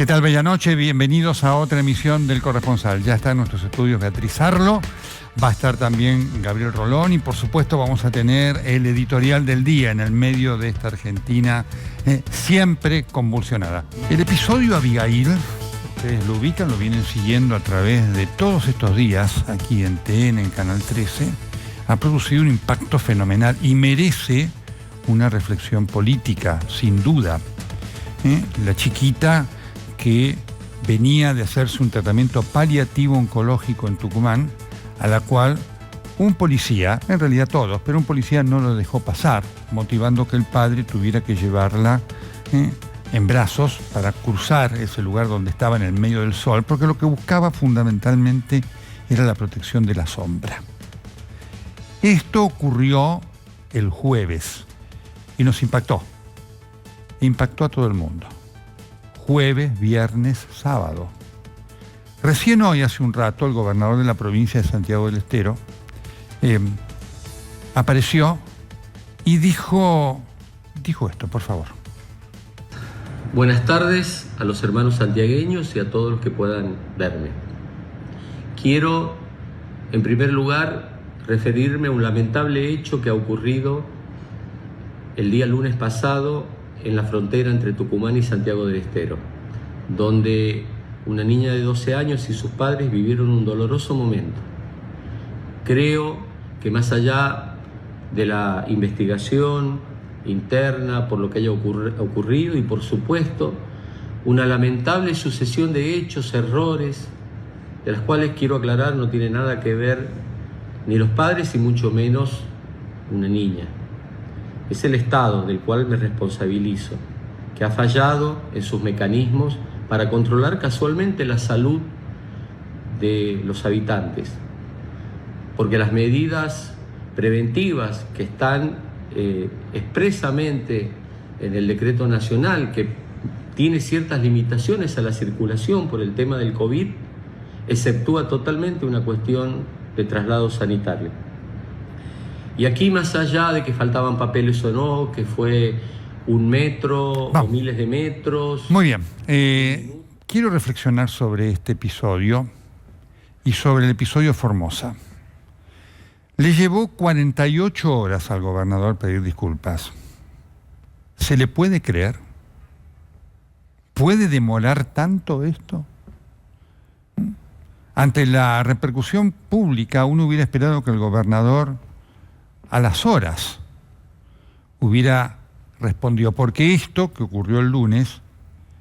tal? Bella noche, bienvenidos a otra emisión del Corresponsal. Ya está en nuestros estudios Beatriz Arlo, va a estar también Gabriel Rolón y por supuesto vamos a tener el editorial del día en el medio de esta Argentina siempre convulsionada. El episodio Abigail, ustedes lo ubican, lo vienen siguiendo a través de todos estos días aquí en TN, en Canal 13, ha producido un impacto fenomenal y merece una reflexión política, sin duda. La chiquita que venía de hacerse un tratamiento paliativo oncológico en Tucumán, a la cual un policía, en realidad todos, pero un policía no lo dejó pasar, motivando que el padre tuviera que llevarla en brazos para cruzar ese lugar donde estaba en el medio del sol, porque lo que buscaba fundamentalmente era la protección de la sombra. Esto ocurrió el jueves y nos impactó a todo el mundo. Jueves, viernes, sábado. Recién hoy, hace un rato, el gobernador de la provincia de Santiago del Estero apareció y dijo esto, por favor. Buenas tardes a los hermanos santiagueños y a todos los que puedan verme. Quiero, en primer lugar, referirme a un lamentable hecho que ha ocurrido el día lunes pasado en la frontera entre Tucumán y Santiago del Estero, donde una niña de 12 años y sus padres vivieron un doloroso momento. Creo que más allá de la investigación interna por lo que haya ocurrido y por supuesto una lamentable sucesión de hechos, errores, de las cuales quiero aclarar no tiene nada que ver ni los padres y mucho menos una niña. Es el Estado del cual me responsabilizo, que ha fallado en sus mecanismos para controlar casualmente la salud de los habitantes. Porque las medidas preventivas que están expresamente en el decreto nacional, que tiene ciertas limitaciones a la circulación por el tema del COVID, exceptúa totalmente una cuestión de traslado sanitario. Y aquí, más allá de que faltaban papeles o no, que fue un metro o miles de metros... Muy bien. Quiero reflexionar sobre este episodio y sobre el episodio Formosa. Le llevó 48 horas al gobernador pedir disculpas. ¿Se le puede creer? ¿Puede demorar tanto esto? Ante la repercusión pública, uno hubiera esperado que el gobernador a las horas hubiera respondido, porque esto que ocurrió el lunes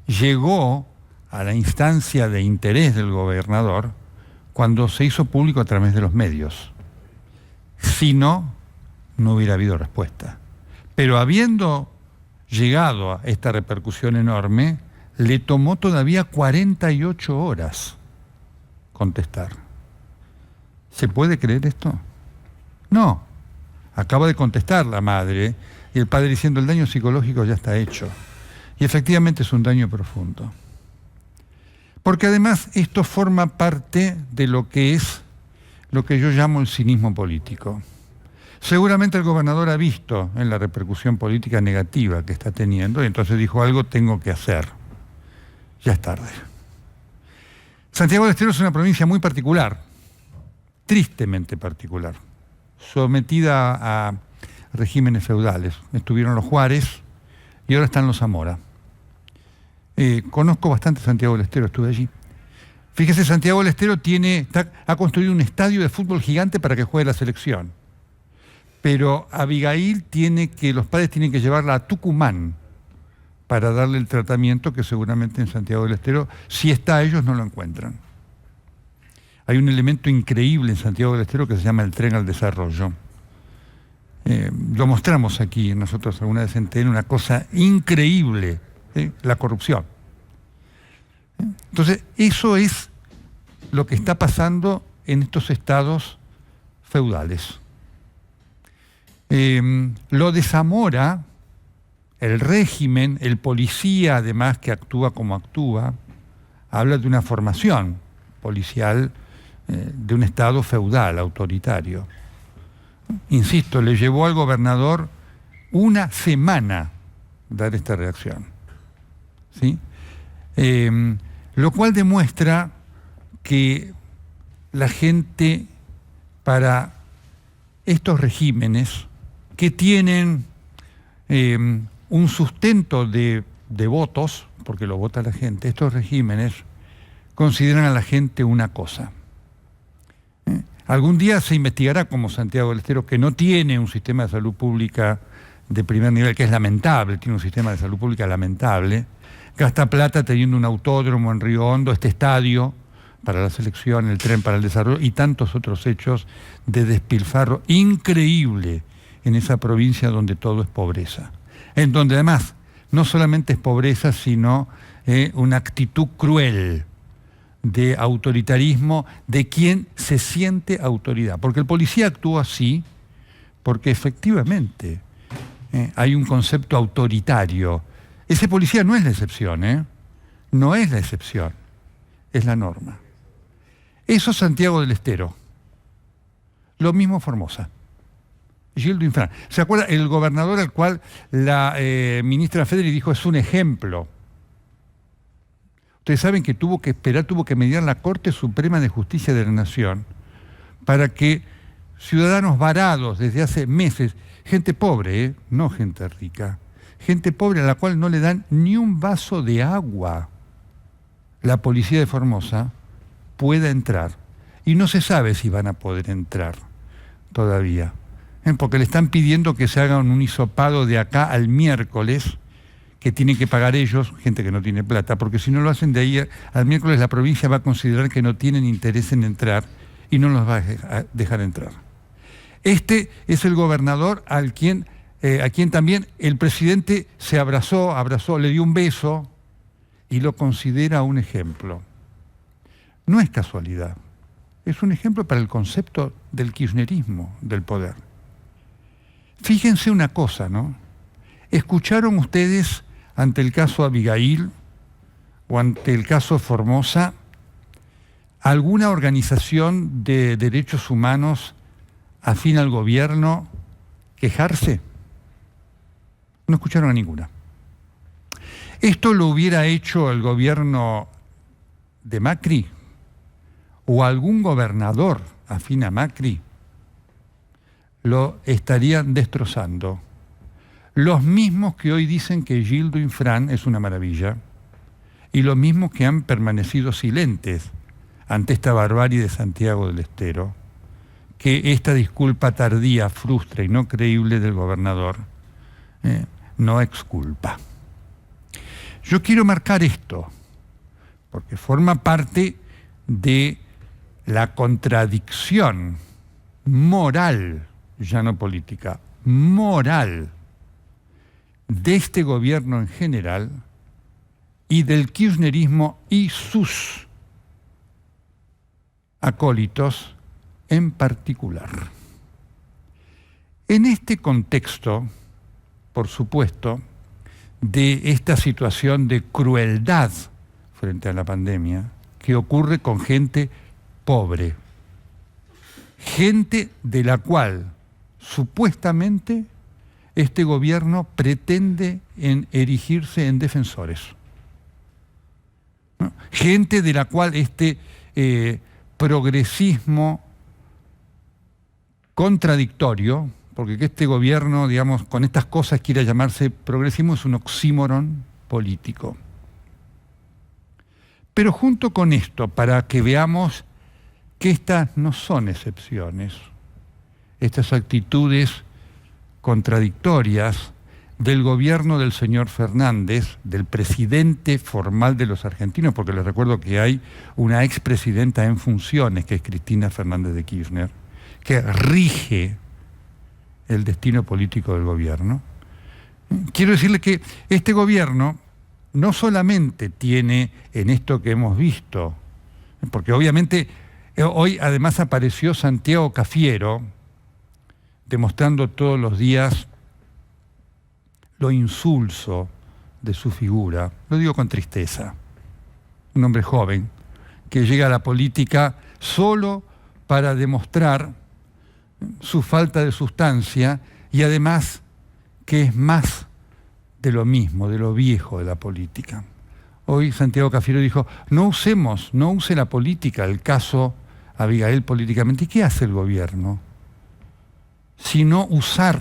llegó a la instancia de interés del gobernador cuando se hizo público a través de los medios. Si no, no hubiera habido respuesta. Pero habiendo llegado a esta repercusión enorme, le tomó todavía 48 horas contestar. ¿Se puede creer esto? No. Acaba de contestar la madre y el padre diciendo el daño psicológico ya está hecho. Y efectivamente es un daño profundo. Porque además esto forma parte de lo que es lo que yo llamo el cinismo político. Seguramente el gobernador ha visto en la repercusión política negativa que está teniendo y entonces dijo algo tengo que hacer. Ya es tarde. Santiago del Estero es una provincia muy particular, tristemente particular, sometida a regímenes feudales. Estuvieron los Juárez y ahora están los Zamora. Conozco bastante Santiago del Estero, estuve allí. Fíjese, Santiago del Estero ha construido un estadio de fútbol gigante para que juegue la selección. Pero Abigail los padres tienen que llevarla a Tucumán para darle el tratamiento que seguramente en Santiago del Estero, si está, ellos no lo encuentran. Hay un elemento increíble en Santiago del Estero que se llama el tren al desarrollo. Lo mostramos aquí nosotros alguna vez en TN, una cosa increíble, la corrupción. Entonces, eso es lo que está pasando en estos estados feudales. Lo de Zamora, el régimen, el policía además que actúa como actúa, habla de una formación policial de un estado feudal, autoritario. Insisto, le llevó al gobernador una semana dar esta reacción. ¿Sí? Lo cual demuestra que la gente, para estos regímenes que tienen un sustento de votos, porque lo vota la gente, estos regímenes consideran a la gente una cosa. Algún día se investigará, como Santiago del Estero, que no tiene un sistema de salud pública de primer nivel, que es lamentable, tiene un sistema de salud pública lamentable, gasta plata teniendo un autódromo en Río Hondo, este estadio para la selección, el tren para el desarrollo y tantos otros hechos de despilfarro increíble en esa provincia donde todo es pobreza. En donde además no solamente es pobreza, sino una actitud cruel de autoritarismo de quien se siente autoridad. Porque el policía actúa así, porque efectivamente hay un concepto autoritario. Ese policía no es la excepción, no es la excepción, es la norma. Eso es Santiago del Estero. Lo mismo Formosa. Gildo Infran. ¿Se acuerda? El gobernador al cual la ministra Federi dijo es un ejemplo. Ustedes saben que tuvo que mediar la Corte Suprema de Justicia de la Nación para que ciudadanos varados desde hace meses, gente pobre, no gente rica, gente pobre a la cual no le dan ni un vaso de agua, la policía de Formosa pueda entrar. Y no se sabe si van a poder entrar todavía, porque le están pidiendo que se haga un hisopado de acá al miércoles, que tienen que pagar ellos, gente que no tiene plata, porque si no lo hacen de ahí al miércoles la provincia va a considerar que no tienen interés en entrar y no los va a dejar entrar. Este es el gobernador a quien también el presidente se abrazó, le dio un beso y lo considera un ejemplo. No es casualidad, es un ejemplo para el concepto del kirchnerismo, del poder. Fíjense una cosa, ¿no? ¿Escucharon ustedes ante el caso Abigail o ante el caso Formosa alguna organización de derechos humanos afín al gobierno quejarse? No escucharon a ninguna. ¿Esto lo hubiera hecho el gobierno de Macri o algún gobernador afín a Macri? Lo estarían destrozando. Los mismos que hoy dicen que Gildo Infran es una maravilla y los mismos que han permanecido silentes ante esta barbarie de Santiago del Estero, que esta disculpa tardía, frustra y no creíble del gobernador no exculpa. Yo quiero marcar esto porque forma parte de la contradicción moral, ya no política, moral de este gobierno en general y del kirchnerismo y sus acólitos en particular. En este contexto, por supuesto, de esta situación de crueldad frente a la pandemia que ocurre con gente pobre, gente de la cual supuestamente este gobierno pretende erigirse en defensores, ¿no? Gente de la cual este progresismo contradictorio, porque que este gobierno, digamos, con estas cosas quiera llamarse progresismo, es un oxímoron político. Pero junto con esto, para que veamos que estas no son excepciones, estas actitudes contradictorias del gobierno del señor Fernández, del presidente formal de los argentinos, porque les recuerdo que hay una expresidenta en funciones, que es Cristina Fernández de Kirchner, que rige el destino político del gobierno. Quiero decirle que este gobierno no solamente tiene en esto que hemos visto, porque obviamente hoy además apareció Santiago Cafiero, demostrando todos los días lo insulso de su figura. Lo digo con tristeza. Un hombre joven que llega a la política solo para demostrar su falta de sustancia y además que es más de lo mismo, de lo viejo de la política. Hoy Santiago Cafiero dijo, no use la política, el caso Abigail políticamente. ¿Y qué hace el gobierno? Sino usar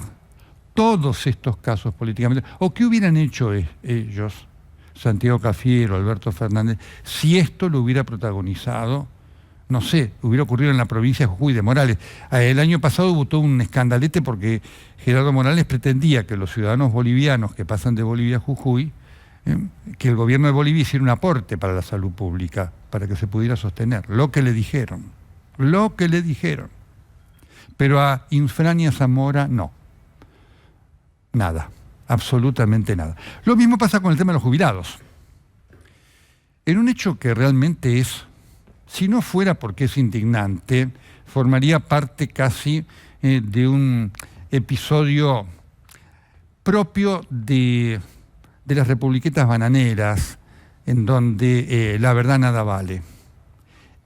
todos estos casos políticamente. ¿O qué hubieran hecho ellos, Santiago Cafiero, Alberto Fernández, si esto lo hubiera protagonizado, no sé, hubiera ocurrido en la provincia de Jujuy de Morales? El año pasado hubo todo un escandalete porque Gerardo Morales pretendía que los ciudadanos bolivianos que pasan de Bolivia a Jujuy, que el gobierno de Bolivia hiciera un aporte para la salud pública, para que se pudiera sostener. Lo que le dijeron. Pero a Infrania Zamora no. Nada, absolutamente nada. Lo mismo pasa con el tema de los jubilados. En un hecho que realmente es, si no fuera porque es indignante, formaría parte casi de un episodio propio de las republiquetas bananeras, en donde la verdad nada vale.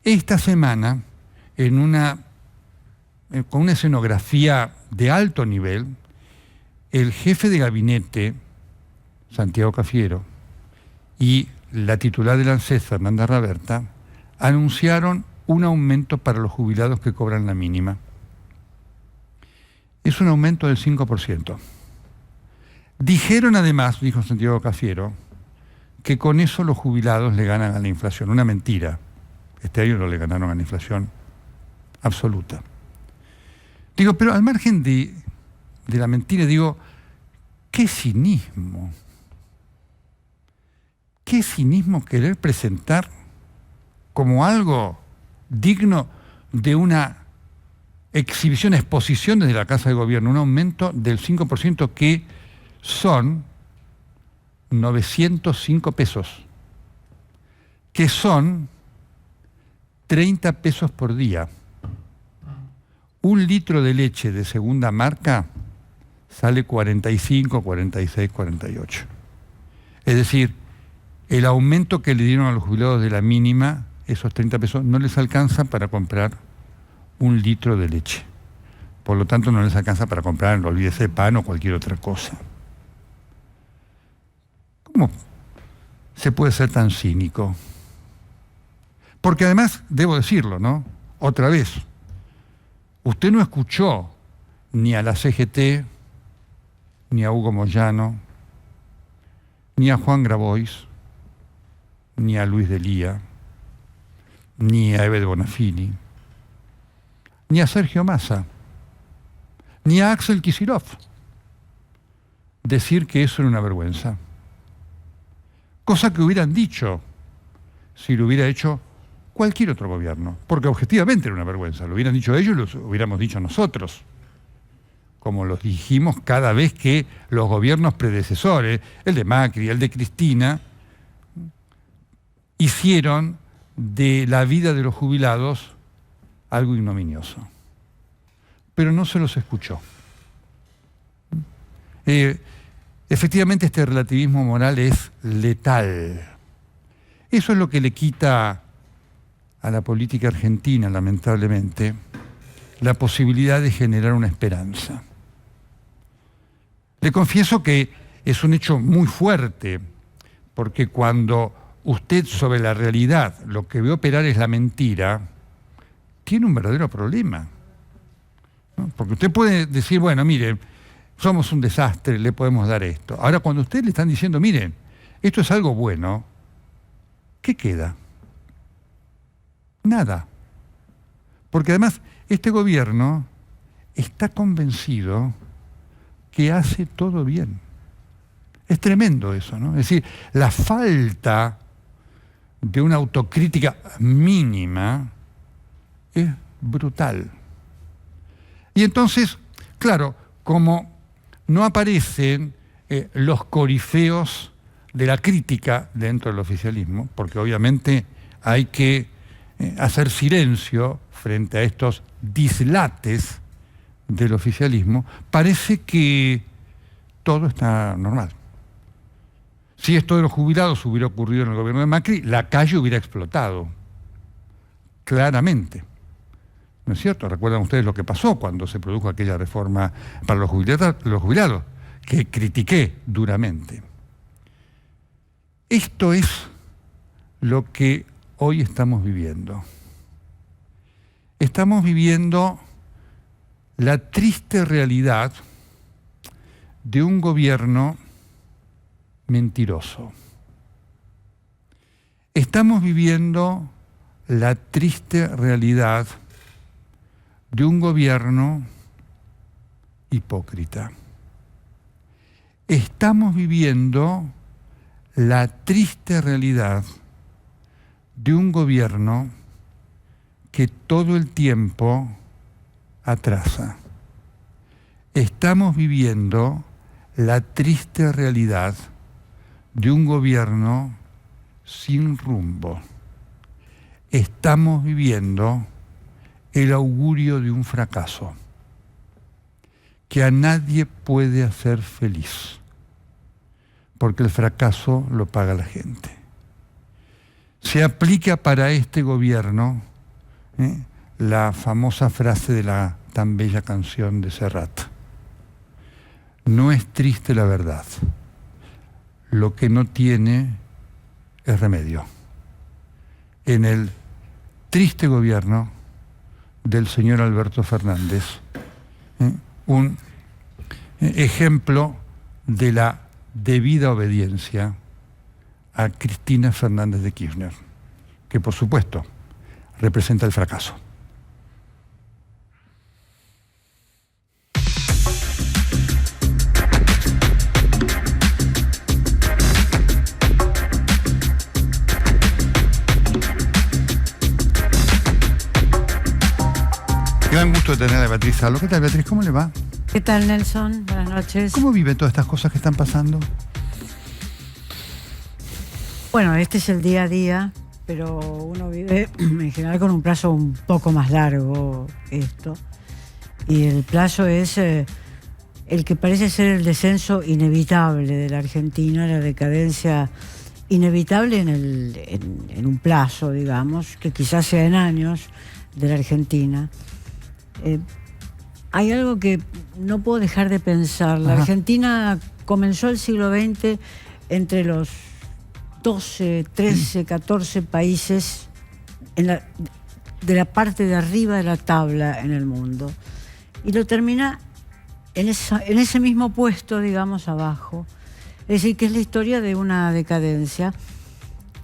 Esta semana, con una escenografía de alto nivel, el jefe de gabinete, Santiago Cafiero, y la titular del ANSES, Fernanda Raberta, anunciaron un aumento para los jubilados que cobran la mínima. Es un aumento del 5%. Dijeron además, dijo Santiago Cafiero, que con eso los jubilados le ganan a la inflación. Una mentira. Este año no le ganaron a la inflación absoluta. Digo, pero al margen de la mentira, digo, qué cinismo. Qué cinismo querer presentar como algo digno de una exposición desde la Casa de Gobierno, un aumento del 5% que son 905 pesos, que son 30 pesos por día. Un litro de leche de segunda marca sale 45, 46, 48. Es decir, el aumento que le dieron a los jubilados de la mínima, esos 30 pesos, no les alcanza para comprar un litro de leche. Por lo tanto, no les alcanza para comprar, no olvídese, pan o cualquier otra cosa. ¿Cómo se puede ser tan cínico? Porque además, debo decirlo, ¿no? Otra vez, usted no escuchó ni a la CGT, ni a Hugo Moyano, ni a Juan Grabois, ni a Luis Delía, ni a Eve de Bonafini, ni a Sergio Massa, ni a Axel Kicillof decir que eso era una vergüenza. Cosa que hubieran dicho si lo hubiera hecho cualquier otro gobierno, porque objetivamente era una vergüenza. Lo hubieran dicho ellos y lo hubiéramos dicho nosotros, como los dijimos cada vez que los gobiernos predecesores, el de Macri, el de Cristina, hicieron de la vida de los jubilados algo ignominioso. Pero no se los escuchó. Efectivamente, este relativismo moral es letal. Eso es lo que le quita a la política argentina, lamentablemente, la posibilidad de generar una esperanza. Le confieso que es un hecho muy fuerte, porque cuando usted sobre la realidad lo que ve operar es la mentira, tiene un verdadero problema, ¿no? Porque usted puede decir, bueno, mire, somos un desastre, le podemos dar esto. Ahora, cuando a usted le están diciendo, miren, esto es algo bueno, ¿qué queda? Nada. Porque además, este gobierno está convencido que hace todo bien. Es tremendo eso, ¿no? Es decir, la falta de una autocrítica mínima es brutal. Y entonces, claro, como no aparecen los corifeos de la crítica dentro del oficialismo, porque obviamente hay que hacer silencio frente a estos dislates del oficialismo, parece que todo está normal. Si esto de los jubilados hubiera ocurrido en el gobierno de Macri, la calle hubiera explotado, claramente. ¿No es cierto? ¿Recuerdan ustedes lo que pasó cuando se produjo aquella reforma para los jubilados, que critiqué duramente? Esto es lo que hoy estamos viviendo. Estamos viviendo la triste realidad de un gobierno mentiroso. Estamos viviendo la triste realidad de un gobierno hipócrita. Estamos viviendo la triste realidad de un gobierno que todo el tiempo atrasa. Estamos viviendo la triste realidad de un gobierno sin rumbo. Estamos viviendo el augurio de un fracaso que a nadie puede hacer feliz, porque el fracaso lo paga la gente. Se aplica para este gobierno la famosa frase de la tan bella canción de Serrat: no es triste la verdad, lo que no tiene es remedio. En el triste gobierno del señor Alberto Fernández, un ejemplo de la debida obediencia a Cristina Fernández de Kirchner, que por supuesto representa el fracaso. Gran gusto de tener a Beatriz Salo. ¿Qué tal, Beatriz? ¿Cómo le va? ¿Qué tal, Nelson? Buenas noches. ¿Cómo vive todas estas cosas que están pasando? Bueno, este es el día a día, pero uno vive en general con un plazo un poco más largo esto. Y el plazo es el que parece ser el descenso inevitable de la Argentina, la decadencia inevitable en un plazo, digamos, que quizás sea en años, de la Argentina. Hay algo que no puedo dejar de pensar. La Argentina comenzó el siglo XX entre los 12, 13, 14 países de la parte de arriba de la tabla en el mundo. Y lo termina en ese mismo puesto, digamos, abajo. Es decir, que es la historia de una decadencia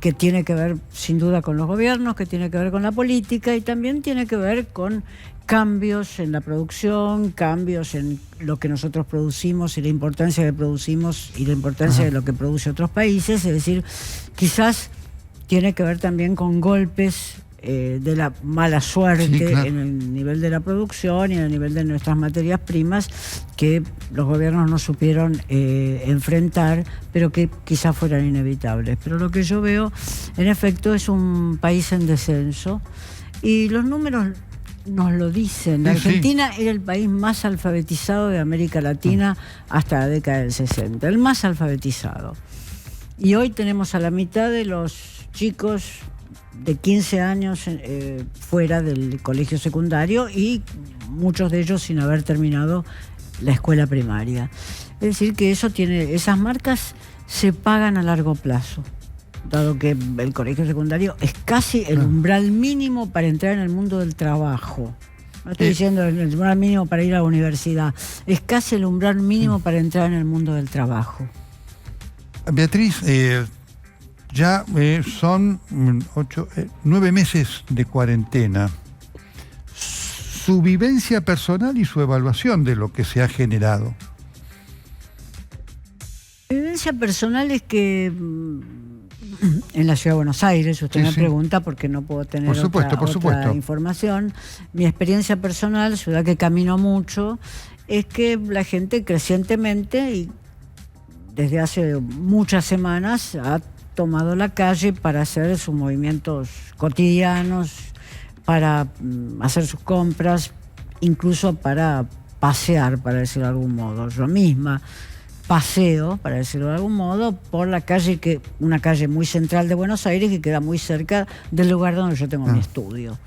que tiene que ver sin duda con los gobiernos, que tiene que ver con la política y también tiene que ver con cambios en la producción, cambios en lo que nosotros producimos y la importancia que producimos y la importancia de lo que produce otros países. Es decir, quizás tiene que ver también con golpes de la mala suerte, sí, claro, en el nivel de la producción y en el nivel de nuestras materias primas que los gobiernos no supieron enfrentar, pero que quizás fueran inevitables. Pero lo que yo veo, en efecto, es un país en descenso y los números nos lo dicen. La Argentina era el país más alfabetizado de América Latina hasta la década del 60, el más alfabetizado. Y hoy tenemos a la mitad de los chicos de 15 años fuera del colegio secundario y muchos de ellos sin haber terminado la escuela primaria. Es decir, que esas marcas se pagan a largo plazo, dado que el colegio secundario es casi el umbral mínimo para entrar en el mundo del trabajo. No estoy diciendo el umbral mínimo para ir a la universidad, es casi el umbral mínimo para entrar en el mundo del trabajo. Beatriz, ya son 9 meses de cuarentena. Su vivencia personal y su evaluación de lo que se ha generado. Mi vivencia personal es que en la Ciudad de Buenos Aires, usted me pregunta porque no puedo tener otra información. Mi experiencia personal, ciudad que camino mucho, es que la gente crecientemente y desde hace muchas semanas ha tomado la calle para hacer sus movimientos cotidianos, para hacer sus compras, incluso para pasear, para decirlo de algún modo. Yo misma paseo, para decirlo de algún modo, por la calle, una calle muy central de Buenos Aires que queda muy cerca del lugar donde yo tengo mi estudio.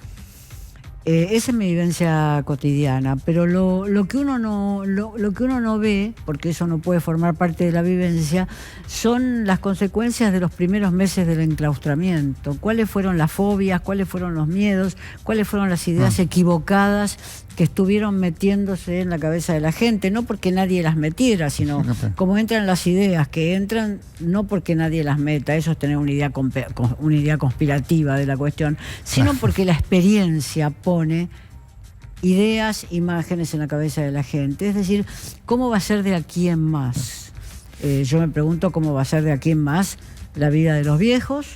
Esa es mi vivencia cotidiana, pero lo que uno no ve, porque eso no puede formar parte de la vivencia, son las consecuencias de los primeros meses del enclaustramiento. ¿Cuáles fueron las fobias? ¿Cuáles fueron los miedos? ¿Cuáles fueron las ideas equivocadas que estuvieron metiéndose en la cabeza de la gente? No porque nadie las metiera, sino como entran las ideas, que entran no porque nadie las meta, eso es tener una idea conspirativa de la cuestión, sino porque la experiencia pone ideas, imágenes en la cabeza de la gente. Es decir, ¿cómo va a ser de aquí en más? Yo me pregunto cómo va a ser de aquí en más la vida de los viejos.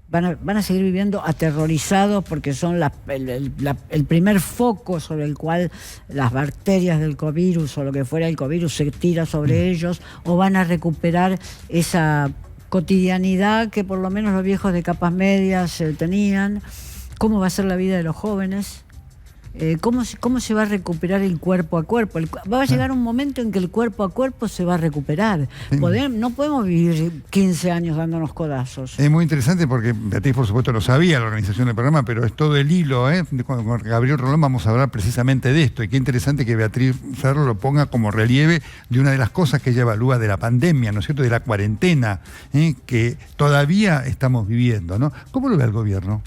Van a seguir viviendo aterrorizados porque son el primer foco sobre el cual las bacterias del covirus o lo que fuera el covirus se tira sobre ellos, o van a recuperar esa cotidianidad que por lo menos los viejos de capas medias tenían. ¿Cómo va a ser la vida de los jóvenes? ¿Cómo se va a recuperar el cuerpo a cuerpo? Va a llegar un momento en que el cuerpo a cuerpo se va a recuperar. No podemos vivir 15 años dándonos codazos. Es muy interesante porque Beatriz, por supuesto, lo sabía, la organización del programa, pero es todo el hilo. Con Gabriel Rolón vamos a hablar precisamente de esto. Y qué interesante que Beatriz Ferro lo ponga como relieve de una de las cosas que ella evalúa de la pandemia, ¿no es cierto?, de la cuarentena, que todavía estamos viviendo, ¿no? ¿Cómo lo ve el gobierno?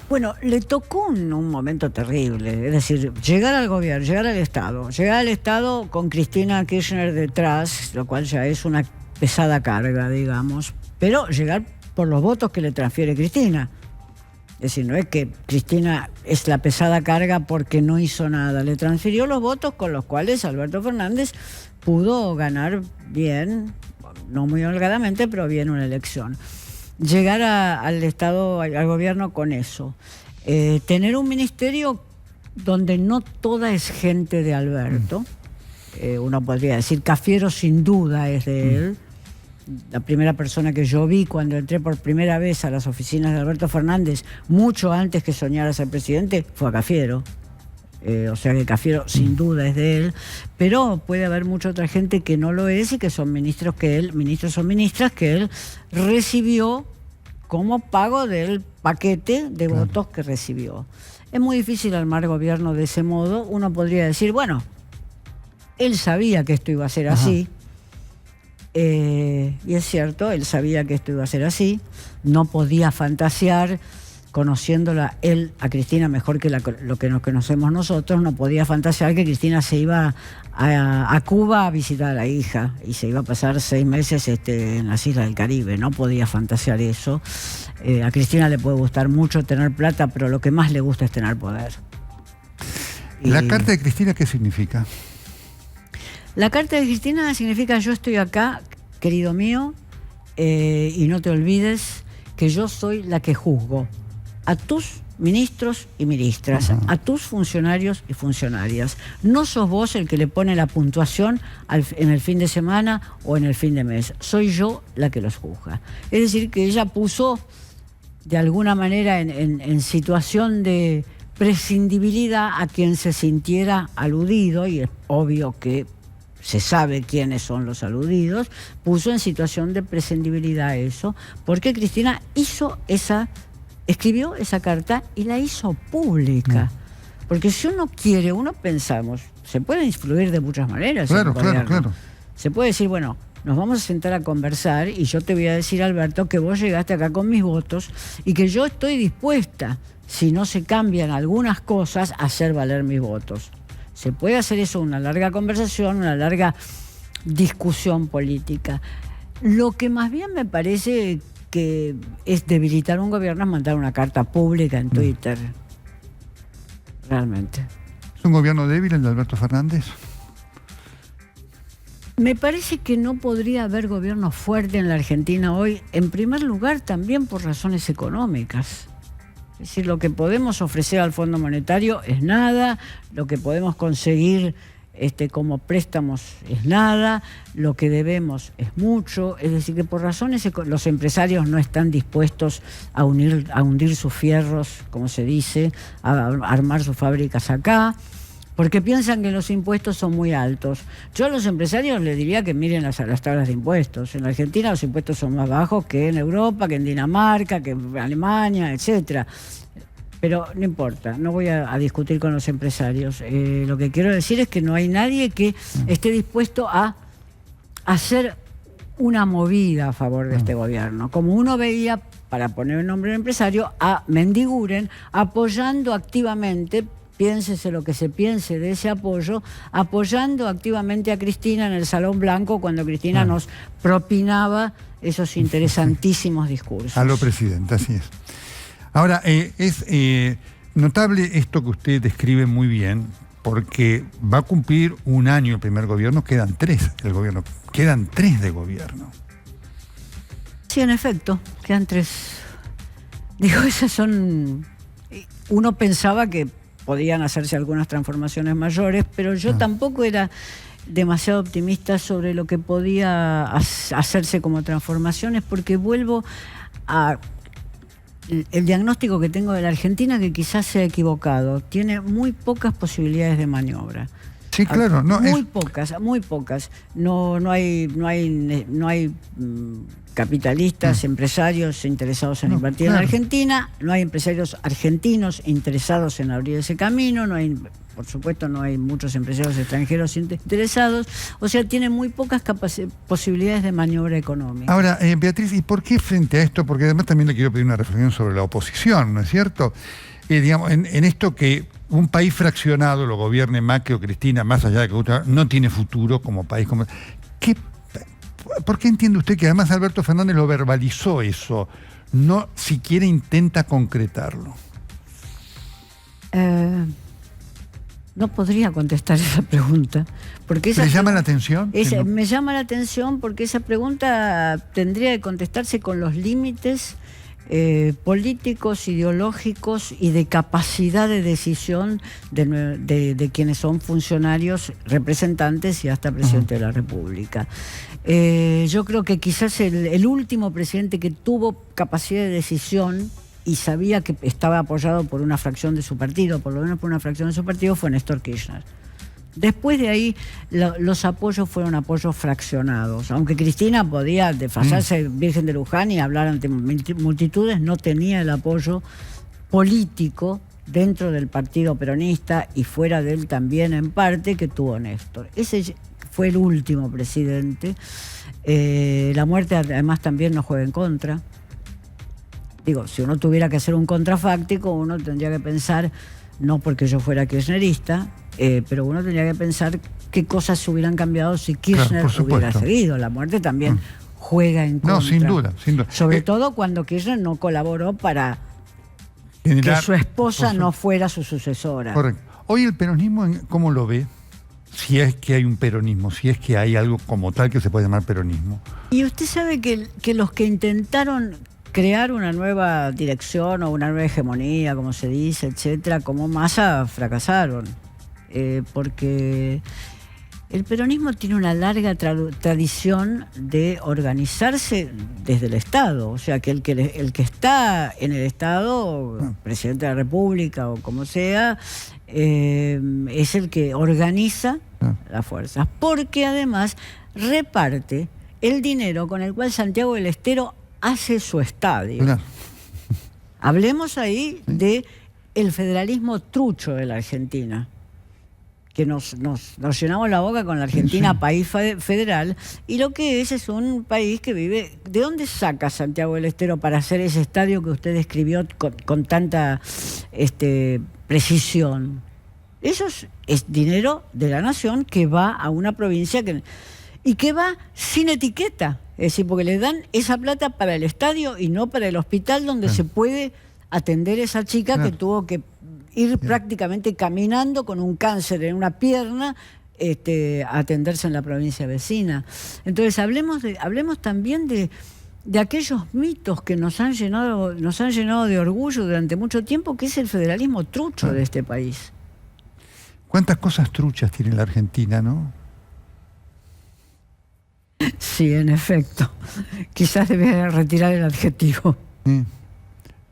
Bueno, le tocó un momento terrible, es decir, llegar al gobierno, llegar al Estado con Cristina Kirchner detrás, lo cual ya es una pesada carga, digamos, pero llegar por los votos que le transfiere Cristina. Es decir, no es que Cristina es la pesada carga porque no hizo nada, le transfirió los votos con los cuales Alberto Fernández pudo ganar bien, no muy holgadamente, pero bien una elección. Llegar al Estado, al gobierno con eso. Tener un ministerio donde no toda es gente de Alberto. Uno podría decir, Cafiero sin duda es de él. La primera persona que yo vi cuando entré por primera vez a las oficinas de Alberto Fernández, mucho antes que soñara ser presidente, fue a Cafiero. O sea que Cafiero sin duda es de él, pero puede haber mucha otra gente que no lo es y que son ministros o ministras que él recibió como pago del paquete de votos que recibió. Es muy difícil armar gobierno de ese modo. Uno podría decir, bueno, él sabía que esto iba a ser así, y es cierto, él sabía que esto iba a ser así, no podía fantasear. Conociéndola él a Cristina mejor que lo que nos conocemos nosotros, no podía fantasear que Cristina se iba a Cuba a visitar a la hija y se iba a pasar 6 meses en las Islas del Caribe. No podía fantasear eso. A Cristina le puede gustar mucho tener plata, pero lo que más le gusta es tener poder. ¿La carta de Cristina qué significa? La carta de Cristina significa: yo estoy acá, querido mío, y no te olvides que yo soy la que juzgo a tus ministros y ministras, a tus funcionarios y funcionarias. No sos vos el que le pone la puntuación en el fin de semana o en el fin de mes. Soy yo la que los juzga. Es decir, que ella puso de alguna manera en situación de prescindibilidad a quien se sintiera aludido, y es obvio que se sabe quiénes son los aludidos, puso en situación de prescindibilidad eso, porque Cristina escribió esa carta y la hizo pública. Porque si uno quiere, pensamos, se puede influir de muchas maneras. Claro. Se puede decir, bueno, nos vamos a sentar a conversar y yo te voy a decir, Alberto, que vos llegaste acá con mis votos y que yo estoy dispuesta, si no se cambian algunas cosas, a hacer valer mis votos. Se puede hacer eso, una larga conversación, una larga discusión política. Lo que más bien me parece que es debilitar un gobierno es mandar una carta pública en Twitter. Realmente. ¿Es un gobierno débil el de Alberto Fernández? Me parece que no podría haber gobierno fuerte en la Argentina hoy, en primer lugar también por razones económicas. Es decir, lo que podemos ofrecer al Fondo Monetario es nada, lo que podemos conseguir como préstamos es nada, lo que debemos es mucho. Es decir, que por razones los empresarios no están dispuestos a hundir sus fierros, como se dice, a armar sus fábricas acá. porque piensan que los impuestos son muy altos. Yo a los empresarios les diría que miren las tablas de impuestos. En Argentina los impuestos son más bajos que en Europa, que en Dinamarca, que en Alemania, etcétera. Pero no importa, no voy a discutir con los empresarios. Lo que quiero decir es que no hay nadie que esté dispuesto a hacer una movida a favor de este gobierno. Como uno veía, para poner el nombre del empresario, a Mendiguren apoyando activamente, piénsese lo que se piense de ese apoyo, apoyando activamente a Cristina en el Salón Blanco cuando Cristina nos propinaba esos interesantísimos discursos. A lo presidente, así es. Ahora, es notable esto que usted describe muy bien, porque va a cumplir un año el primer gobierno, quedan 3 del gobierno, quedan 3 de gobierno. Sí, en efecto, quedan 3. Digo, esas son... Uno pensaba que podían hacerse algunas transformaciones mayores, pero yo tampoco era demasiado optimista sobre lo que podía hacerse como transformaciones, porque vuelvo a... El diagnóstico que tengo de la Argentina, que quizás sea equivocado, tiene muy pocas posibilidades de maniobra. Sí, claro, no muy pocas. No hay capitalistas, empresarios interesados en invertir en Argentina, no hay empresarios argentinos interesados en abrir ese camino, por supuesto no hay muchos empresarios extranjeros interesados, o sea, tiene muy pocas posibilidades de maniobra económica. Ahora, Beatriz, ¿y por qué frente a esto? Porque además también le quiero pedir una reflexión sobre la oposición, ¿no es cierto? Digamos, en esto que un país fraccionado, lo gobierne Macri o Cristina, más allá de que no tiene futuro como país. ¿Por qué entiende usted que además Alberto Fernández lo verbalizó eso? No siquiera intenta concretarlo. No podría contestar esa pregunta. Porque ¿Le llama la atención? Me llama la atención porque esa pregunta tendría que contestarse con los límites políticos, ideológicos y de capacidad de decisión de quienes son funcionarios, representantes y hasta presidente de la República. Yo creo que quizás el último presidente que tuvo capacidad de decisión y sabía que estaba apoyado por una fracción de su partido, por lo menos por una fracción de su partido, fue Néstor Kirchner. Después de ahí, los apoyos fueron apoyos fraccionados. Aunque Cristina podía desfasarse Virgen de Luján y hablar ante multitudes, no tenía el apoyo político dentro del partido peronista y fuera de él también en parte que tuvo Néstor. Ese fue el último presidente. La muerte además también nos juega en contra. Digo, si uno tuviera que hacer un contrafáctico, uno tendría que pensar, no porque yo fuera kirchnerista, pero uno tendría que pensar qué cosas se hubieran cambiado si Kirchner hubiera seguido. La muerte también juega en contra. No, sin duda. Sobre todo cuando Kirchner no colaboró para que su esposa no fuera su sucesora. Correcto. Hoy el peronismo, ¿cómo lo ve? Si es que hay un peronismo, si es que hay algo como tal que se puede llamar peronismo. Y usted sabe que los que intentaron crear una nueva dirección o una nueva hegemonía, como se dice, etcétera, como Massa, fracasaron. Porque el peronismo tiene una larga tradición de organizarse desde el Estado. O sea, que el que está en el Estado, presidente de la República o como sea, es el que organiza las fuerzas. Porque además reparte el dinero con el cual Santiago del Estero hace su estadio. Claro. Hablemos ahí de el federalismo trucho de la Argentina, que nos llenamos la boca con la Argentina país federal, y lo que es un país que vive... ¿De dónde saca Santiago del Estero para hacer ese estadio que usted describió con tanta precisión? Eso es dinero de la nación que va a una provincia y que va sin etiqueta. Es decir, porque le dan esa plata para el estadio y no para el hospital donde se puede atender esa chica que tuvo que ir prácticamente caminando con un cáncer en una pierna a atenderse en la provincia vecina. Entonces hablemos también de aquellos mitos que nos han llenado de orgullo durante mucho tiempo, que es el federalismo trucho de este país. ¿Cuántas cosas truchas tiene la Argentina, no? Sí, en efecto. Quizás debe retirar el adjetivo.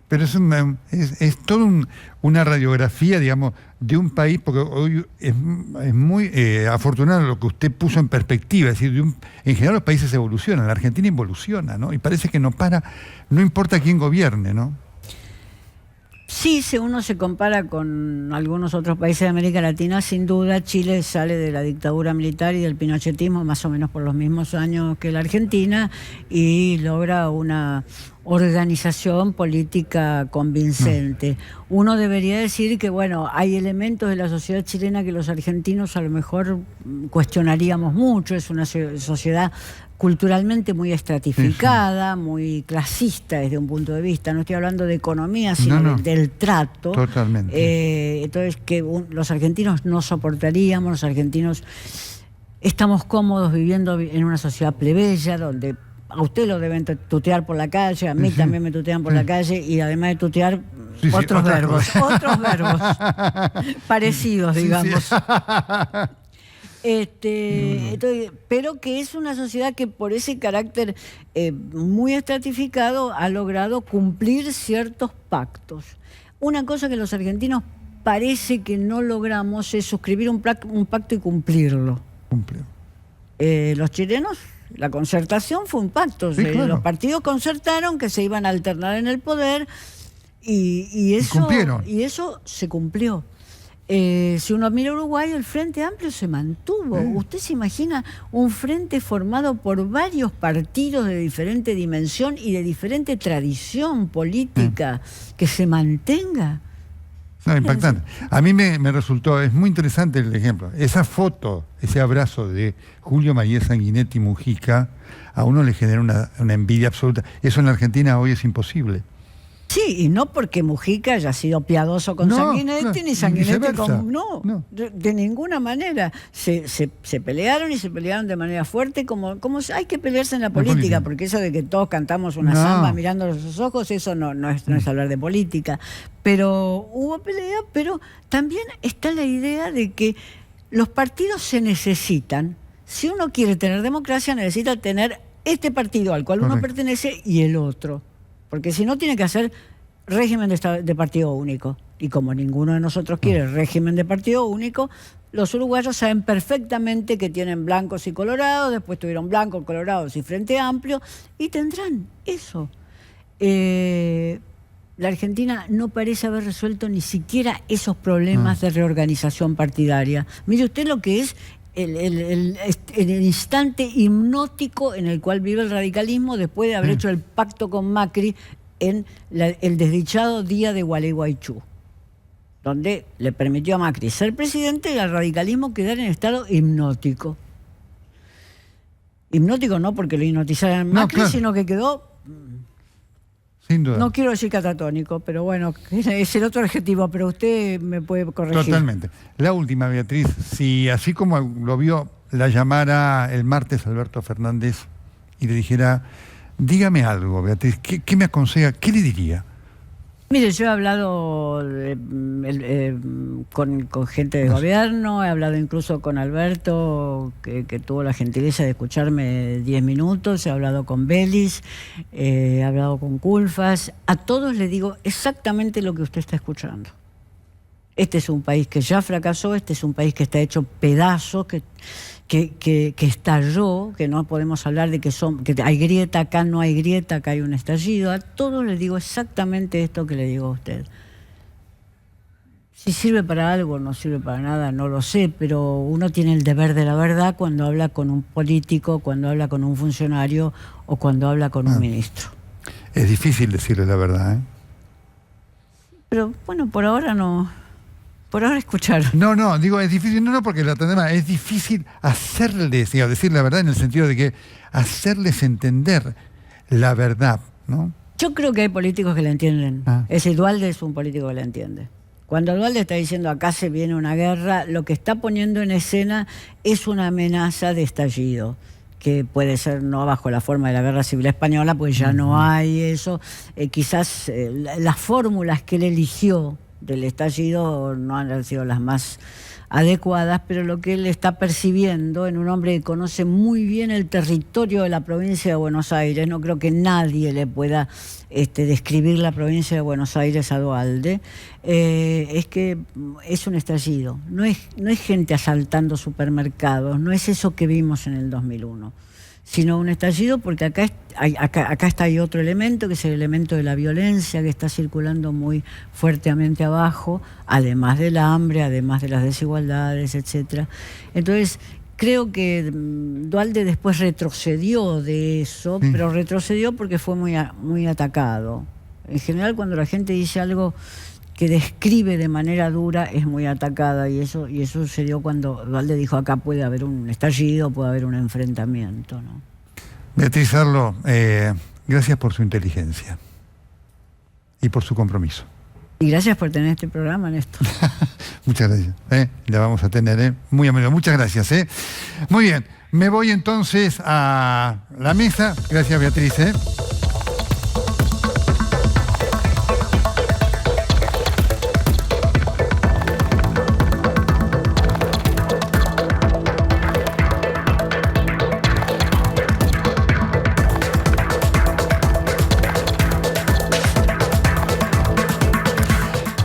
Pero es toda una radiografía, digamos, de un país, porque hoy es muy afortunado lo que usted puso en perspectiva, es decir, en general los países evolucionan, la Argentina involuciona, ¿no? Y parece que no para, no importa quién gobierne, ¿no? Sí, si uno se compara con algunos otros países de América Latina, sin duda Chile sale de la dictadura militar y del pinochetismo más o menos por los mismos años que la Argentina y logra una organización política convincente. Uno debería decir que, bueno, hay elementos de la sociedad chilena que los argentinos a lo mejor cuestionaríamos mucho. Es una sociedad culturalmente muy estratificada, sí, muy clasista desde un punto de vista. No estoy hablando de economía, sino del trato. Totalmente. Entonces, que los argentinos no soportaríamos, los argentinos estamos cómodos viviendo en una sociedad plebeya, donde a usted lo deben tutear por la calle, a mí también me tutean por la calle, y además de tutear, otros verbos parecidos, digamos. Entonces, pero que es una sociedad que por ese carácter muy estratificado ha logrado cumplir ciertos pactos. Una cosa que los argentinos parece que no logramos es suscribir un pacto y cumplirlo. Los chilenos, la concertación fue un pacto. Sí, claro. Los partidos concertaron que se iban a alternar en el poder y eso se cumplió. Si uno mira Uruguay, el Frente Amplio se mantuvo. ¿Usted se imagina un frente formado por varios partidos de diferente dimensión y de diferente tradición política que se mantenga? No, impactante. A mí me resultó, es muy interesante el ejemplo. Esa foto, ese abrazo de Julio María Sanguinetti Mujica, a uno le genera una envidia absoluta. Eso en la Argentina hoy es imposible. Sí, y no porque Mujica haya sido piadoso con Sanguinetti, ni Sanguinetti con... No, de ninguna manera. Se pelearon y se pelearon de manera fuerte, como hay que pelearse en la política, porque eso de que todos cantamos una samba mirando a los ojos, eso no es hablar de política. Pero hubo pelea, pero también está la idea de que los partidos se necesitan. Si uno quiere tener democracia, necesita tener este partido al cual uno pertenece y el otro. Porque si no, tiene que hacer régimen de partido único. Y como ninguno de nosotros quiere régimen de partido único, los uruguayos saben perfectamente que tienen blancos y colorados, después tuvieron blancos, colorados y Frente Amplio, y tendrán eso. La Argentina no parece haber resuelto ni siquiera esos problemas de reorganización partidaria. Mire usted lo que es el instante hipnótico en el cual vive el radicalismo después de haber hecho el pacto con Macri en el desdichado día de Gualeguaychú, donde le permitió a Macri ser presidente y al radicalismo quedar en estado hipnótico. Hipnótico no porque lo hipnotizaran Macri, sino que quedó... Sin duda. No quiero decir catatónico, pero bueno, es el otro adjetivo, pero usted me puede corregir. Totalmente. La última, Beatriz, si así como lo vio, la llamara el martes Alberto Fernández y le dijera, dígame algo, Beatriz, ¿qué me aconseja? ¿Qué le diría? Mire, yo he hablado con gente de gobierno, he hablado incluso con Alberto, que tuvo la gentileza de escucharme 10 minutos, he hablado con Belis, he hablado con Culfas. A todos les digo exactamente lo que usted está escuchando. Este es un país que ya fracasó, este es un país que está hecho pedazos, que estalló, que no podemos hablar de que hay grieta acá, no hay grieta, acá hay un estallido. A todos les digo exactamente esto que le digo a usted. Si sirve para algo o no sirve para nada, no lo sé, pero uno tiene el deber de la verdad cuando habla con un político, cuando habla con un funcionario o cuando habla con un ministro. Es difícil decirle la verdad, ¿eh? Pero bueno, por ahora no... Por ahora escuchar. No, digo, es difícil, no porque la tendrá, es difícil hacerles, digamos, decir la verdad en el sentido de que hacerles entender la verdad, ¿no? Yo creo que hay políticos que la entienden. Ese Duhalde es un político que la entiende. Cuando Duhalde está diciendo acá se viene una guerra, lo que está poniendo en escena es una amenaza de estallido, que puede ser no bajo la forma de la Guerra Civil Española, pues ya no hay eso. Quizás las fórmulas que él eligió del estallido no han sido las más adecuadas, pero lo que él está percibiendo en un hombre que conoce muy bien el territorio de la provincia de Buenos Aires, no creo que nadie le pueda describir la provincia de Buenos Aires a Duhalde, es que es un estallido, no es gente asaltando supermercados, no es eso que vimos en el 2001, sino un estallido porque acá hay otro elemento, que es el elemento de la violencia que está circulando muy fuertemente abajo, además del hambre, además de las desigualdades, etcétera. Entonces, creo que Duhalde después retrocedió de eso, pero retrocedió porque fue muy atacado. En general, cuando la gente dice algo que describe de manera dura, es muy atacada, y eso sucedió cuando Duhalde dijo: acá puede haber un estallido, puede haber un enfrentamiento, ¿no? Beatriz Arlo, gracias por su inteligencia y por su compromiso. Y gracias por tener este programa, Néstor. Muchas gracias. La vamos a tener, muy a menudo. Muchas gracias. Muy bien, me voy entonces a la mesa. Gracias, Beatriz.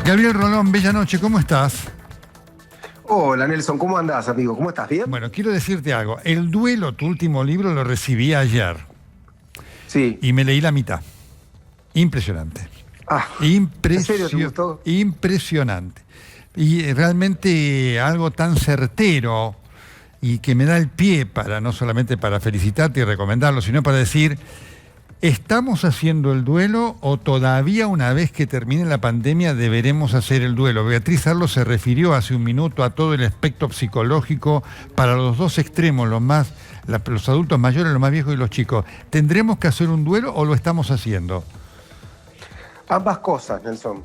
Gabriel Rolón, bella noche, ¿cómo estás? Hola Nelson, ¿cómo andás, amigo? ¿Cómo estás? ¿Bien? Bueno, quiero decirte algo. El Duelo, tu último libro, lo recibí ayer. Sí. Y me leí la mitad. Impresionante. ¿En serio te gustó? Impresionante. Y realmente algo tan certero y que me da el pie para, no solamente para felicitarte y recomendarlo, sino para decir: ¿estamos haciendo el duelo o todavía una vez que termine la pandemia deberemos hacer el duelo? Beatriz Arlo se refirió hace un minuto a todo el aspecto psicológico para los dos extremos, los adultos mayores, los más viejos y los chicos. ¿Tendremos que hacer un duelo o lo estamos haciendo? Ambas cosas, Nelson.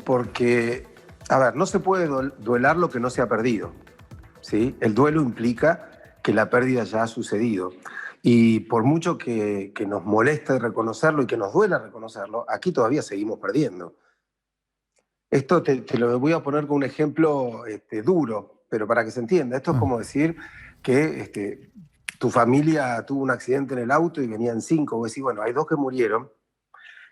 Porque, a ver, no se puede duelar lo que no se ha perdido, ¿sí? El duelo implica que la pérdida ya ha sucedido. Y por mucho que nos moleste reconocerlo y que nos duela reconocerlo, aquí todavía seguimos perdiendo. Esto te lo voy a poner con un ejemplo duro, pero para que se entienda. Esto es como decir que tu familia tuvo un accidente en el auto y venían 5. Vos decís, bueno, hay 2 que murieron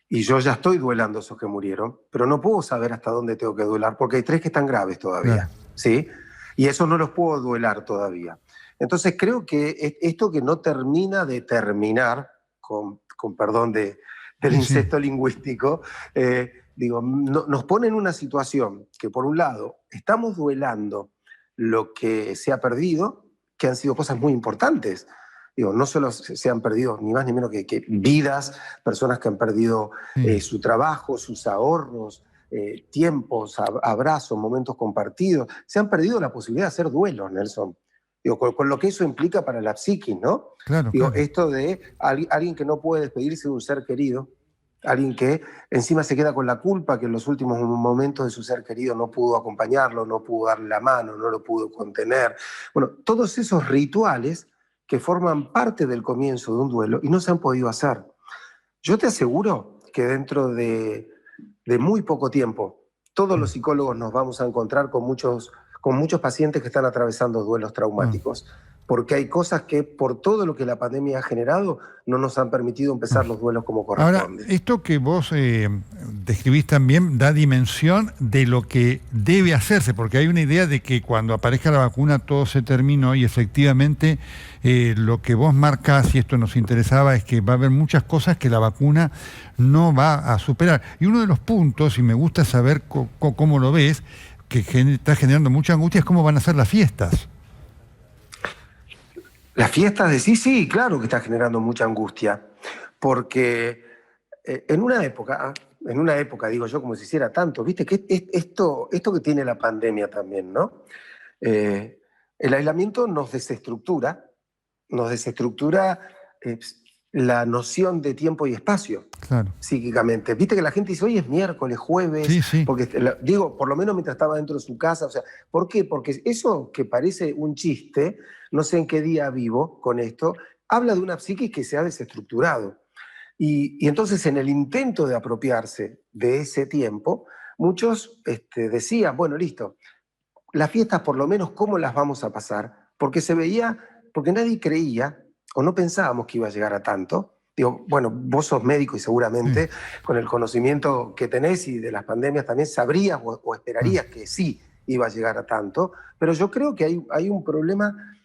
y yo ya estoy duelando a esos que murieron, pero no puedo saber hasta dónde tengo que duelar porque hay 3 que están graves todavía, ¿sí? Y esos no los puedo duelar todavía. Entonces creo que esto que no termina de terminar, con perdón del incesto lingüístico, nos pone en una situación que, por un lado, estamos duelando lo que se ha perdido, que han sido cosas muy importantes. No solo se han perdido ni más ni menos que vidas, personas que han perdido su trabajo, sus ahorros, tiempos, abrazos, momentos compartidos. Se han perdido la posibilidad de hacer duelos, Nelson. Con lo que eso implica para la psiquis, ¿no? Claro. Esto de alguien que no puede despedirse de un ser querido, alguien que encima se queda con la culpa que en los últimos momentos de su ser querido no pudo acompañarlo, no pudo darle la mano, no lo pudo contener. Bueno, todos esos rituales que forman parte del comienzo de un duelo y no se han podido hacer. Yo te aseguro que dentro de muy poco tiempo, todos los psicólogos nos vamos a encontrar con muchos pacientes que están atravesando duelos traumáticos, porque hay cosas que por todo lo que la pandemia ha generado no nos han permitido empezar los duelos como corresponde. Ahora, esto que vos describís también da dimensión de lo que debe hacerse, porque hay una idea de que cuando aparezca la vacuna todo se terminó, y efectivamente lo que vos marcás, y esto nos interesaba, es que va a haber muchas cosas que la vacuna no va a superar. Y uno de los puntos, y me gusta saber cómo lo ves, que está generando mucha angustia, es cómo van a ser las fiestas. Las fiestas de sí, claro que está generando mucha angustia, porque en una época, digo yo, como si hiciera tanto, viste que esto que tiene la pandemia también, ¿no? El aislamiento nos desestructura la noción de tiempo y espacio, claro, psíquicamente. Viste que la gente dice, hoy es miércoles, jueves, sí. Porque, por lo menos mientras estaba dentro de su casa, o sea, ¿por qué? Porque eso que parece un chiste, no sé en qué día vivo con esto, habla de una psiquis que se ha desestructurado. Y entonces en el intento de apropiarse de ese tiempo, muchos decían, bueno, listo, las fiestas por lo menos, ¿cómo las vamos a pasar? Porque se veía, porque nadie creía o no pensábamos que iba a llegar a tanto. Digo, bueno, vos sos médico y seguramente con el conocimiento que tenés y de las pandemias también sabrías o esperarías que sí iba a llegar a tanto, pero yo creo que hay un problema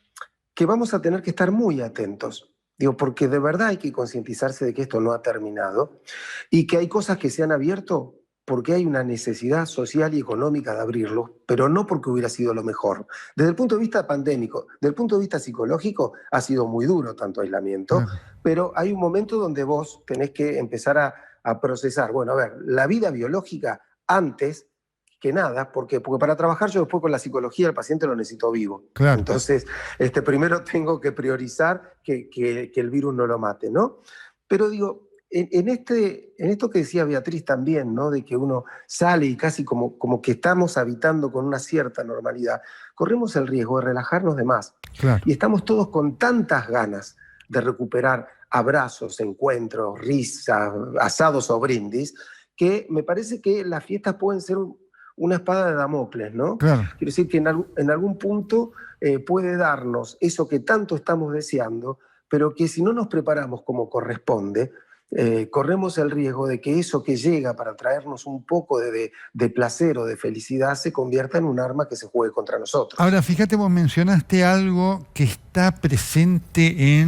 que vamos a tener que estar muy atentos. Digo, porque de verdad hay que concientizarse de que esto no ha terminado y que hay cosas que se han abierto porque hay una necesidad social y económica de abrirlo, pero no porque hubiera sido lo mejor. Desde el punto de vista pandémico, desde el punto de vista psicológico, ha sido muy duro tanto aislamiento, pero hay un momento donde vos tenés que empezar a procesar. Bueno, a ver, la vida biológica antes que nada, ¿por qué? Porque para trabajar yo después con la psicología el paciente lo necesito vivo. Claro. Entonces, primero tengo que priorizar que el virus no lo mate, ¿no? Pero digo, en esto que decía Beatriz también, ¿no? De que uno sale y casi como que estamos habitando con una cierta normalidad, corremos el riesgo de relajarnos de más. Claro. Y estamos todos con tantas ganas de recuperar abrazos, encuentros, risas, asados o brindis, que me parece que las fiestas pueden ser una espada de Damocles, ¿no? Claro. Quiero decir que en algún punto puede darnos eso que tanto estamos deseando, pero que si no nos preparamos como corresponde, corremos el riesgo de que eso que llega para traernos un poco de placer o de felicidad se convierta en un arma que se juegue contra nosotros. Ahora, fíjate, vos mencionaste algo que está presente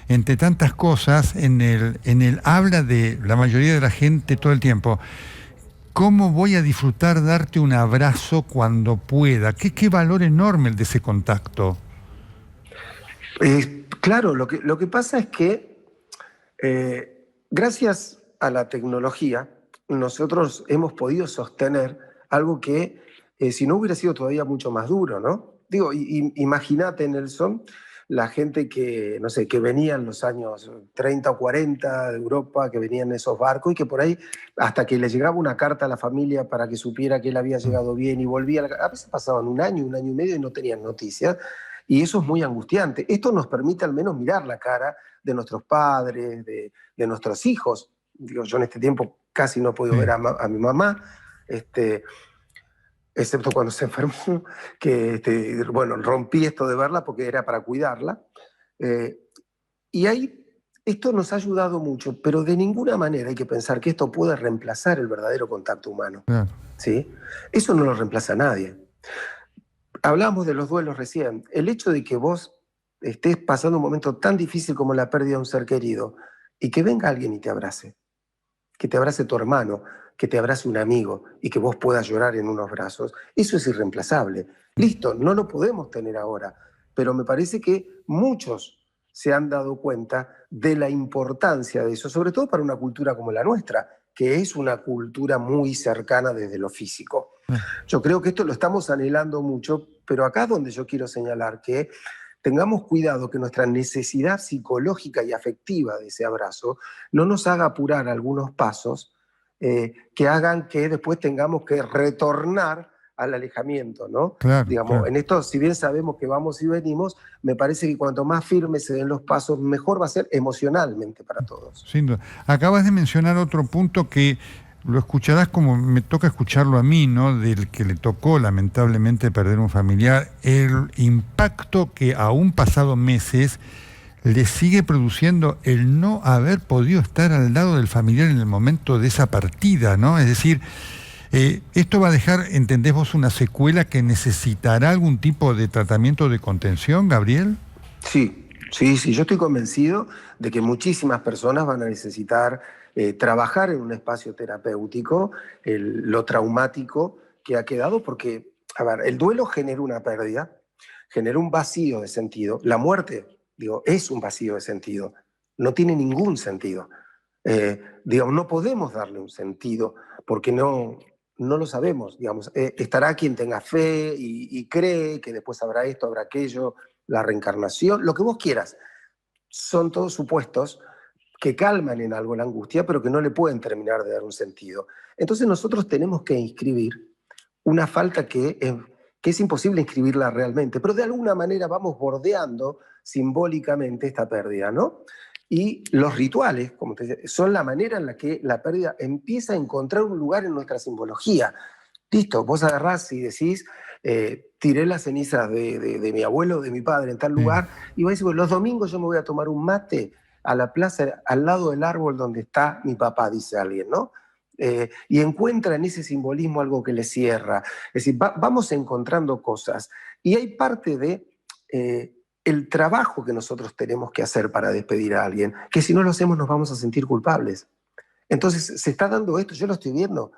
entre tantas cosas, en el habla de la mayoría de la gente todo el tiempo. ¿Cómo voy a disfrutar darte un abrazo cuando pueda? ¿Qué valor enorme el de ese contacto? Claro, lo que pasa es que gracias a la tecnología, nosotros hemos podido sostener algo que si no hubiera sido todavía mucho más duro, ¿no? Digo, imagínate, Nelson, la gente que, no sé, que venía en los años 30 o 40 de Europa, que venían en esos barcos y que por ahí, hasta que le llegaba una carta a la familia para que supiera que él había llegado bien y volvía, a veces pasaban un año y medio y no tenían noticias. Y eso es muy angustiante. Esto nos permite al menos mirar la cara de nuestros padres, de nuestros hijos. Digo, yo en este tiempo casi no he podido ver a mi mamá, excepto cuando se enfermó, que bueno, rompí esto de verla porque era para cuidarla. Y ahí esto nos ha ayudado mucho, pero de ninguna manera hay que pensar que esto pueda reemplazar el verdadero contacto humano. ¿Sí? Eso no lo reemplaza nadie. Hablábamos de los duelos recién. El hecho de que vos estés pasando un momento tan difícil como la pérdida de un ser querido y que venga alguien y te abrace, que te abrace tu hermano, que te abrace un amigo y que vos puedas llorar en unos brazos, eso es irreemplazable. Listo, no lo podemos tener ahora, pero me parece que muchos se han dado cuenta de la importancia de eso, sobre todo para una cultura como la nuestra, que es una cultura muy cercana desde lo físico. Yo creo que esto lo estamos anhelando mucho, pero acá es donde yo quiero señalar que tengamos cuidado que nuestra necesidad psicológica y afectiva de ese abrazo no nos haga apurar algunos pasos que hagan que después tengamos que retornar al alejamiento, ¿no? Claro, digamos, claro. En esto, si bien sabemos que vamos y venimos, me parece que cuanto más firmes se den los pasos, mejor va a ser emocionalmente para todos. Sin duda. Acabas de mencionar otro punto que lo escucharás como me toca escucharlo a mí, ¿no? Del que le tocó lamentablemente perder un familiar, el impacto que aún pasados meses le sigue produciendo el no haber podido estar al lado del familiar en el momento de esa partida, ¿no? Es decir, esto va a dejar, ¿entendés vos, una secuela que necesitará algún tipo de tratamiento de contención, Gabriel? Sí, yo estoy convencido de que muchísimas personas van a necesitar trabajar en un espacio terapéutico, lo traumático que ha quedado, porque, a ver, el duelo genera una pérdida, genera un vacío de sentido. La muerte, digo, es un vacío de sentido, no tiene ningún sentido. Digamos, no podemos darle un sentido porque no lo sabemos, digamos. Estará quien tenga fe y cree que después habrá esto, habrá aquello, la reencarnación, lo que vos quieras. Son todos supuestos que calman en algo la angustia, pero que no le pueden terminar de dar un sentido. Entonces nosotros tenemos que inscribir una falta que es imposible inscribirla realmente, pero de alguna manera vamos bordeando simbólicamente esta pérdida, ¿no? Y los rituales, como te decía, son la manera en la que la pérdida empieza a encontrar un lugar en nuestra simbología. Listo, vos agarrás y decís, tiré las cenizas de mi abuelo, de mi padre en tal lugar, y vos decís, bueno, los domingos yo me voy a tomar un mate a la plaza, al lado del árbol donde está mi papá, dice alguien, ¿no? Y encuentra en ese simbolismo algo que le cierra. Es decir, vamos encontrando cosas. Y hay parte de el trabajo que nosotros tenemos que hacer para despedir a alguien, que si no lo hacemos nos vamos a sentir culpables. Entonces, se está dando esto, yo lo estoy viendo,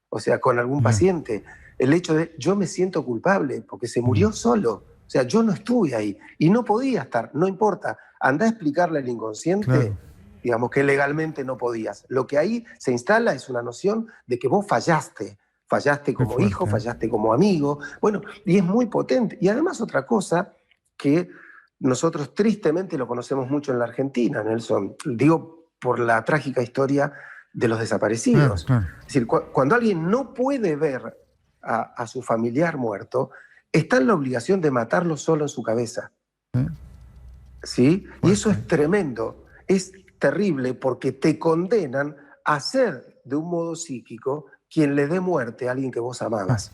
o sea, con algún paciente, el hecho de yo me siento culpable porque se murió solo, o sea, yo no estuve ahí y no podía estar, no importa, anda a explicarle al inconsciente, digamos, que legalmente no podías. Lo que ahí se instala es una noción de que vos fallaste como hijo, fallaste como amigo, bueno, y es muy potente. Y además otra cosa que nosotros tristemente lo conocemos mucho en la Argentina, Nelson, digo por la trágica historia de los desaparecidos. Es decir, cuando alguien no puede ver a su familiar muerto, está en la obligación de matarlo solo en su cabeza. ¿Sí? Y eso es tremendo, es terrible porque te condenan a ser de un modo psíquico quien le dé muerte a alguien que vos amabas.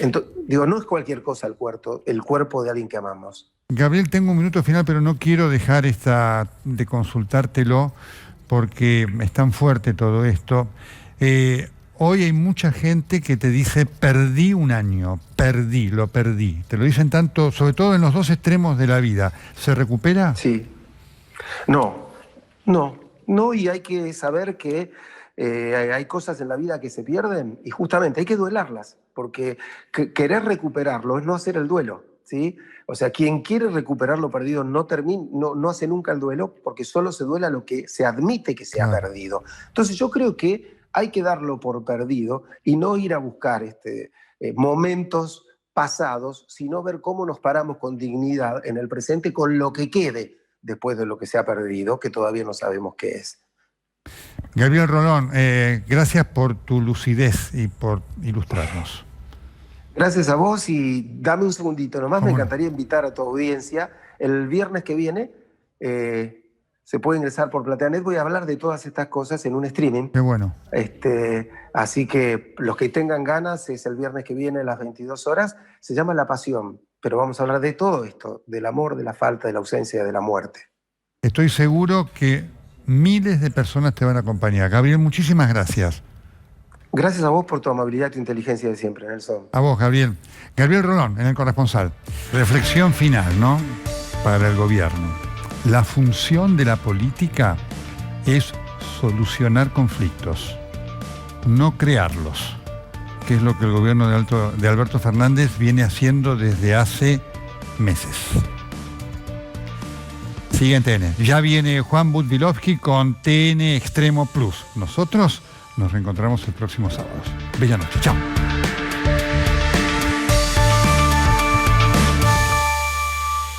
Entonces, digo, no es cualquier cosa el cuerpo de alguien que amamos. Gabriel, tengo un minuto final, pero no quiero dejar de consultártelo porque es tan fuerte todo esto. Hoy hay mucha gente que te dice, perdí un año, lo perdí. Te lo dicen tanto, sobre todo en los dos extremos de la vida. ¿Se recupera? Sí. No, y hay que saber que hay cosas en la vida que se pierden y justamente hay que duelarlas, porque querer recuperarlo es no hacer el duelo, ¿sí? O sea, quien quiere recuperar lo perdido no hace nunca el duelo porque solo se duela lo que se admite que se ha perdido. Entonces yo creo que hay que darlo por perdido y no ir a buscar momentos pasados, sino ver cómo nos paramos con dignidad en el presente con lo que quede después de lo que se ha perdido, que todavía no sabemos qué es. Gabriel Rolón, gracias por tu lucidez y por ilustrarnos. Gracias a vos y dame un segundito nomás, me encantaría invitar a tu audiencia. El viernes que viene se puede ingresar por PlateaNet, voy a hablar de todas estas cosas en un streaming. Qué bueno. Así que los que tengan ganas, es el viernes que viene a las 22 horas, se llama La Pasión, pero vamos a hablar de todo esto, del amor, de la falta, de la ausencia, de la muerte. Estoy seguro que miles de personas te van a acompañar. Gabriel, muchísimas gracias. Gracias a vos por tu amabilidad y tu inteligencia de siempre, Nelson. A vos, Gabriel. Gabriel Rolón, en El Corresponsal. Reflexión final, ¿no? Para el gobierno. La función de la política es solucionar conflictos, no crearlos, que es lo que el gobierno de Alberto Fernández viene haciendo desde hace meses. Sigue en TN. Ya viene Juan Budvilovsky con TN Extremo Plus. Nosotros nos reencontramos el próximo sábado. Bella noche. Chao.